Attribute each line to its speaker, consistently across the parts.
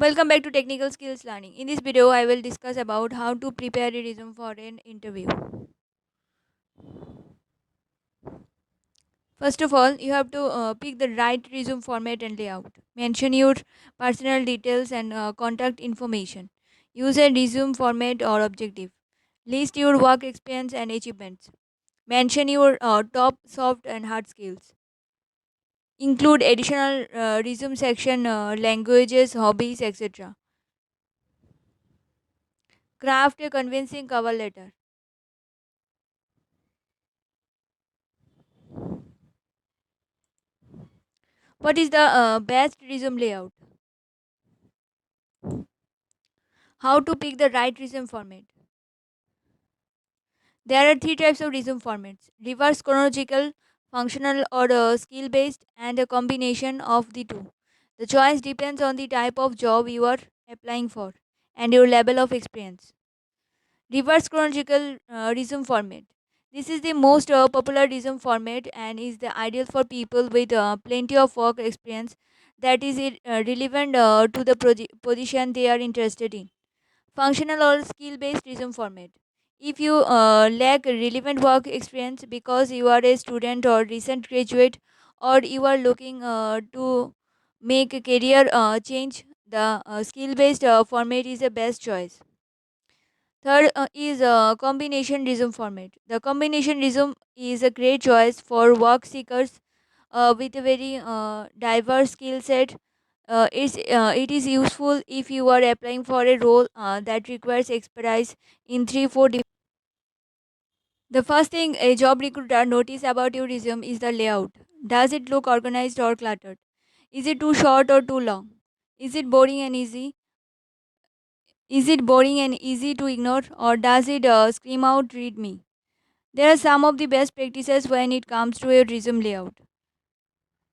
Speaker 1: Welcome back to Technical Skills Learning. In this video, I will discuss about how to prepare a resume for an interview. First of all, you have to pick the right resume format and layout. Mention your personal details and contact information. Use a resume format or objective. List your work experience and achievements. Mention your top soft and hard skills. Include additional resume section, languages, hobbies, etc. Craft a convincing cover letter. What is the best resume layout? How to pick the right resume format? There are three types of resume formats: reverse chronological, functional, or skill based, and a combination of the two. The choice depends on the type of job you are applying for and your level of experience. Reverse chronological resume format. This is the most popular resume format and is the ideal for people with plenty of work experience that is relevant to the position they are interested in. Functional or skill based resume format. If you lack relevant work experience because you are a student or recent graduate, or you are looking to make a career change, the skill based format is the best choice. Third is combination resume format. The combination resume is a great choice for work seekers with a very diverse skill set. It is useful if you are applying for a role that requires expertise in three, four. The first thing a job recruiter notice about your resume is the layout. Does it look organized or cluttered? Is it too short or too long? Is it boring and easy? Is it boring and easy to ignore, or does it scream out "read me"? There are some of the best practices when it comes to a resume layout.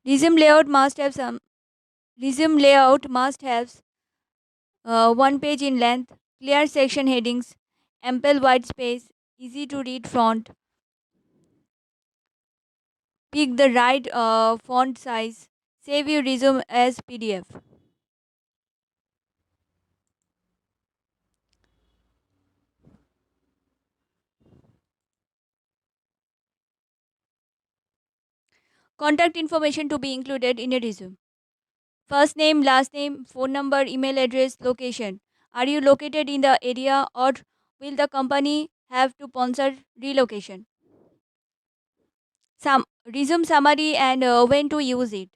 Speaker 1: Resume layout must have some. Resume layout must have one page in length, clear section headings, ample white space, easy to read font. Pick the right font size. Save your resume as PDF. Contact information to be included in a resume: first name, last name, phone number, email address, location. Are you located in the area, or will the company have to sponsor relocation? Some resume summary and when to use it.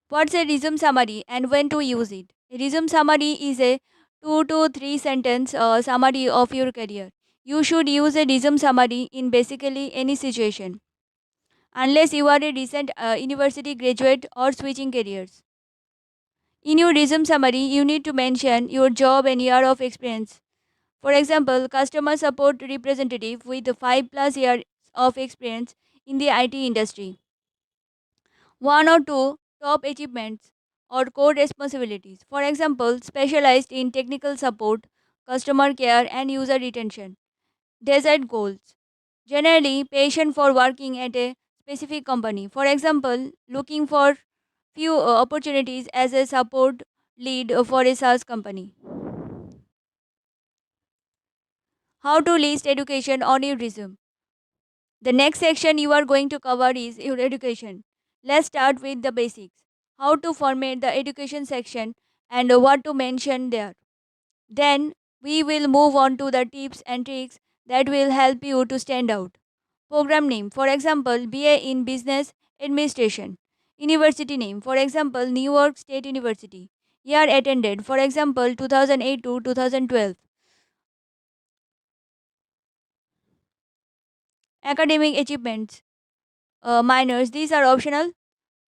Speaker 1: What's a resume summary and when to use it? A resume summary is a 2 to 3 sentence summary of your career. You should use a resume summary in basically any situation, unless you are a recent university graduate or switching careers. In your resume summary, you need to mention your job and year of experience. For example, customer support representative with 5 plus years of experience in the IT industry. One or two top achievements or core responsibilities. For example, specialized in technical support, customer care, and user retention. Desired goals. Generally, patient for working at a specific company. For example, looking for few opportunities as a support lead for a SaaS company. How to list education on your resume. The next section you are going to cover is your education. Let's start with the basics. How to format the education section and what to mention there. Then we will move on to the tips and tricks that will help you to stand out. Program name, for example, BA in Business Administration. University name, for example, New York State University. Year attended, for example, 2008 to 2012. Academic achievements, minors, these are optional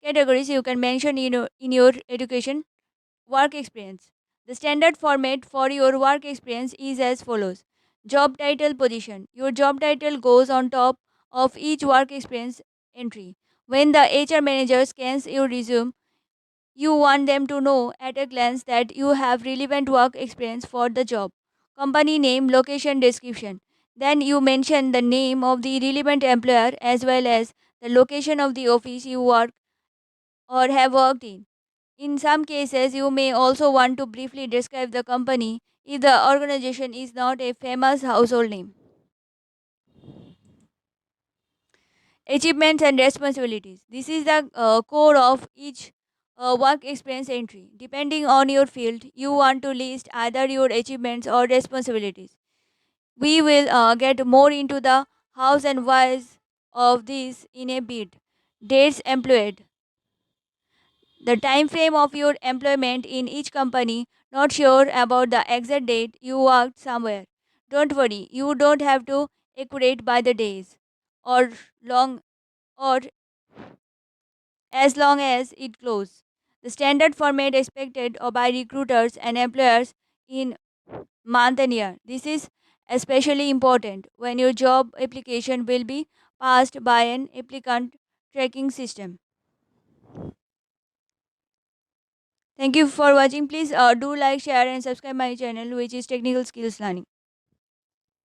Speaker 1: categories you can mention in your education. Work experience. The standard format for your work experience is as follows: job title, position. Your job title goes on top of each work experience entry. When the HR manager scans your resume, you want them to know at a glance that you have relevant work experience for the job. Company name, location, description. Then you mention the name of the relevant employer as well as the location of the office you work or have worked in. In some cases, you may also want to briefly describe the company if the organization is not a famous household name. Achievements and responsibilities. This is the core of each work experience entry. Depending on your field, you want to list either your achievements or responsibilities. We will get more into the hows and whys of this in a bit. Dates employed. The time frame of your employment in each company. Not sure about the exact date you worked somewhere. Don't worry, you don't have to accurate by the days or long or as long as it close. The standard format expected by recruiters and employers in month and year. This is especially important when your job application will be passed by an applicant tracking system. Thank you for watching. Please do like, share, and subscribe my channel, which is Technical Skills Learning.